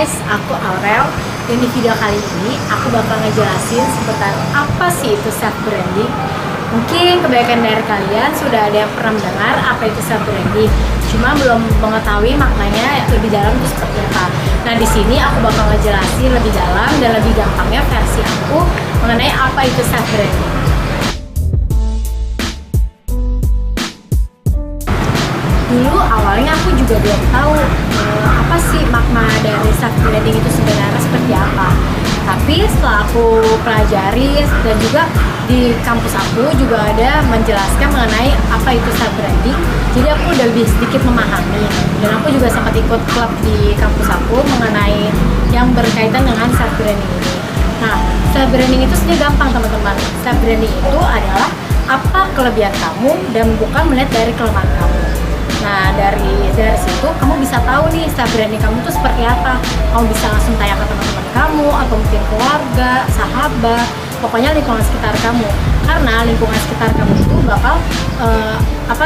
guys, aku Aurel. Dan di video kali ini aku bakal ngejelasin seputar apa sih itu self branding. Mungkin kebanyakan dari kalian sudah ada yang pernah mendengar apa itu self branding, cuma belum mengetahui maknanya lebih dalam itu seperti apa. Nah, di sini aku bakal ngejelasin lebih dalam dan lebih gampangnya versi aku mengenai apa itu self branding. Dulu awalnya aku juga belum tahu apa sih makna dari self branding itu sebenarnya seperti apa. Tapi setelah aku pelajari dan juga di kampus aku juga ada menjelaskan mengenai apa itu self branding. Jadi aku udah lebih sedikit memahami, dan aku juga sempat ikut klub di kampus aku mengenai yang berkaitan dengan self branding ini. Nah, self branding itu sebenarnya gampang teman-teman. Self branding itu adalah apa kelebihan kamu dan bukan melihat dari kelemahan kamu. Nah, dari situ kamu bisa tahu nih self branding kamu tuh seperti apa. Kamu bisa langsung tanya ke teman-teman kamu atau mungkin keluarga, sahabat, pokoknya lingkungan sekitar kamu. Karena lingkungan sekitar kamu itu bakal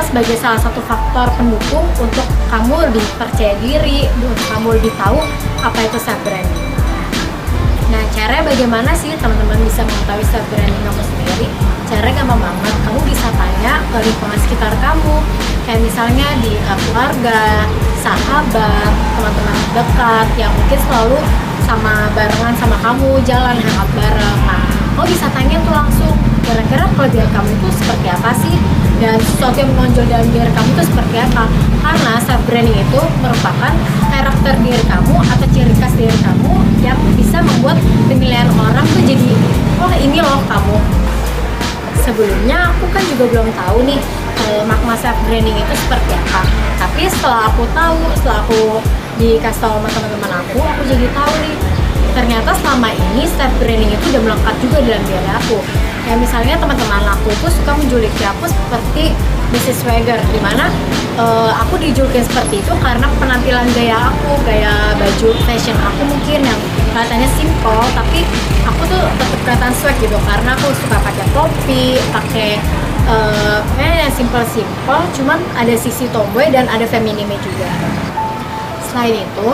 sebagai salah satu faktor pendukung untuk kamu lebih percaya diri, untuk kamu lebih tahu apa itu self branding. Nah, caranya bagaimana sih teman-teman bisa mengetahui self branding kamu sendiri? Caranya gampang banget, kamu bisa tanya ke lingkungan sekitar kamu, kayak misalnya di keluarga, sahabat, teman-teman dekat yang mungkin selalu sama barengan sama kamu, jalan hangout bareng. Nah, kamu bisa tanya tuh langsung, kira-kira kelebihan kamu itu seperti apa sih, dan sesuatu yang menonjol dalam diri kamu itu seperti apa. Karena self branding itu merupakan karakter diri kamu atau ciri khas diri kamu yang bisa membuat penilaian orang tuh jadi, oh ini loh kamu. Sebelumnya aku kan juga belum tahu nih makna self branding itu seperti apa. Tapi setelah aku tahu, setelah aku dikasih tahu sama teman-teman aku jadi tahu nih, ternyata selama ini self branding itu udah melekat juga dalam diri aku. Kayak misalnya teman-teman aku itu suka menjuluki aku seperti Mrs. Swagger, dimana aku dijulukin seperti itu karena penampilan gaya aku, gaya baju fashion aku mungkin yang kelihatannya simple, tapi aku tuh tetap kelihatan swag gitu karena aku suka pakai topi, pakai yang simple, cuman ada sisi tomboy dan ada feminine juga. Selain itu,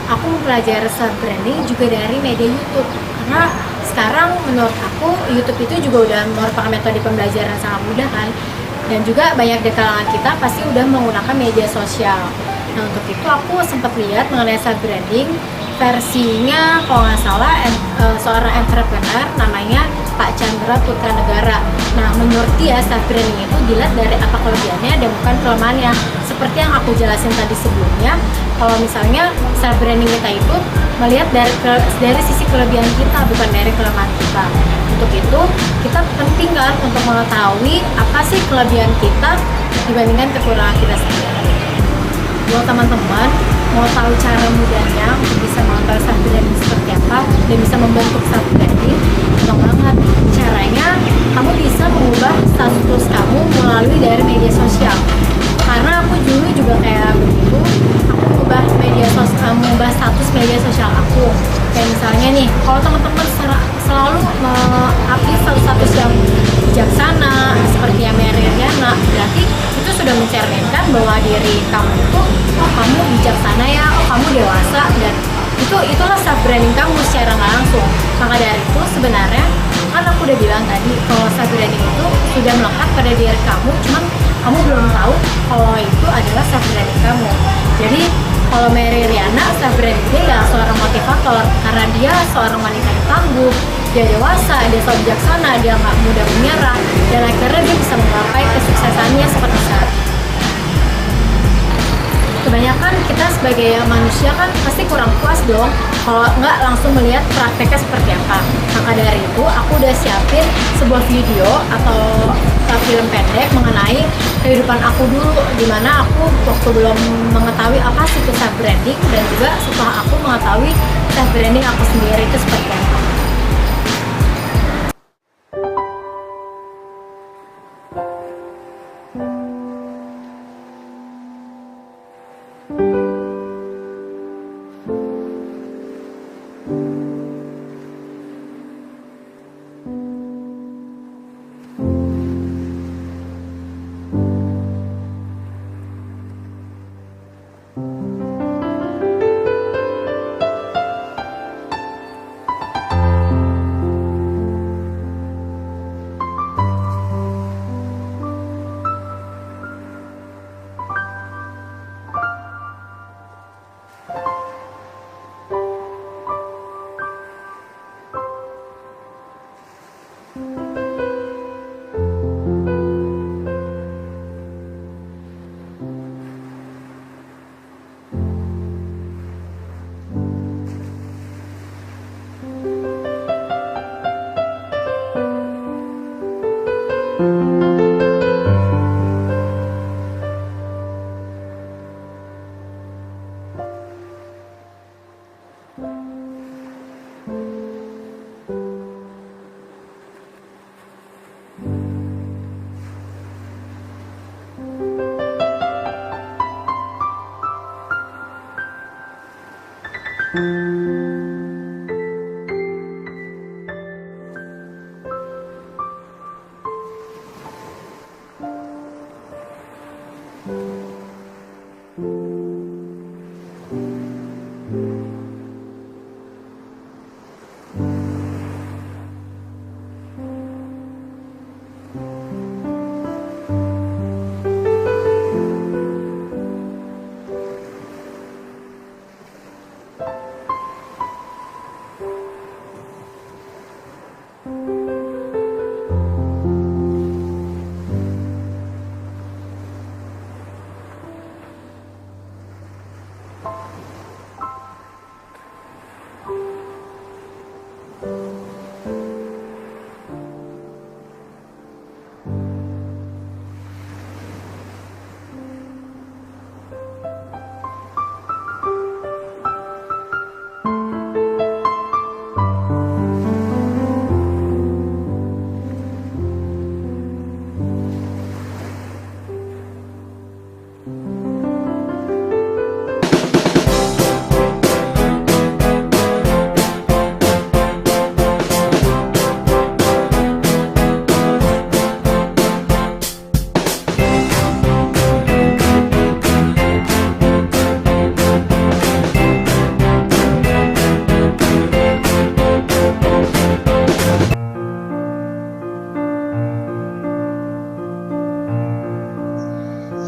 aku mempelajari self branding juga dari media YouTube, karena sekarang menurut aku YouTube itu juga udah merupakan metode pembelajaran sangat mudah kan, dan juga banyak di kalangan kita pasti udah menggunakan media sosial. Nah, untuk itu aku sempat lihat mengenai self branding versinya, kalau nggak salah seorang entrepreneur namanya Pak Chandra Putra Negara. Nah, menurut dia self branding itu dilihat dari apa kelebihannya dan bukan kelemahannya. Seperti yang aku jelasin tadi sebelumnya, kalau misalnya self branding kita itu melihat dari sisi kelebihan kita, bukan dari kelemahan kita. Untuk itu kita penting kan untuk mengetahui apa sih kelebihan kita dibandingkan kekurangan kita sendiri. Buat teman-teman mau tahu cara mudahnya untuk bisa mengetahui self branding seperti apa dan bisa membentuk self branding, gampang banget. Caranya kamu bisa mengubah status kamu melalui dari media sosial. Karena aku dulu juga kayak begitu, aku mengubah status media sosial aku. Kayak misalnya nih, kalau teman-teman selalu update status yang bijaksana seperti yang Mary Riana, berarti itu sudah mencerminkan bahwa diri kamu itu, oh kamu bijaksana ya, oh kamu dewasa, dan itulah self branding kamu secara nggak langsung. Maka dari itu sebenarnya kan aku udah bilang tadi kalau self branding itu sudah melekat pada diri kamu, cuman kamu belum tahu kalau itu adalah self branding kamu. Jadi kalau Mary Riana, self branding dia ya seorang motivator, karena dia seorang wanita yang tangguh, dia dewasa, dia selalu bijaksana, dia nggak mudah menyerah, dan akhirnya dia bisa menggapai kesuksesannya seperti saat ini. Kebanyakan kita sebagai manusia kan pasti kurang puas dong kalau nggak langsung melihat prakteknya seperti apa. Maka dari itu aku udah siapin sebuah video atau film pendek mengenai kehidupan aku dulu, dimana aku waktu belum mengetahui apa sih itu self branding, dan juga setelah aku mengetahui self branding aku sendiri itu seperti apa.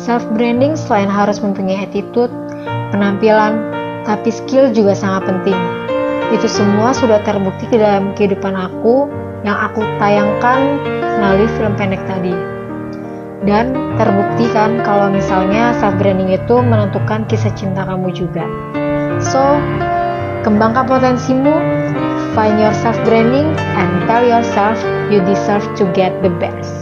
Self-branding selain harus mempunyai attitude, penampilan, tapi skill juga sangat penting. Itu semua sudah terbukti dalam kehidupan aku yang aku tayangkan melalui film pendek tadi. Dan terbukti kan kalau misalnya self-branding itu menentukan kisah cinta kamu juga. So, kembangkan potensimu, find your self-branding, and tell yourself you deserve to get the best.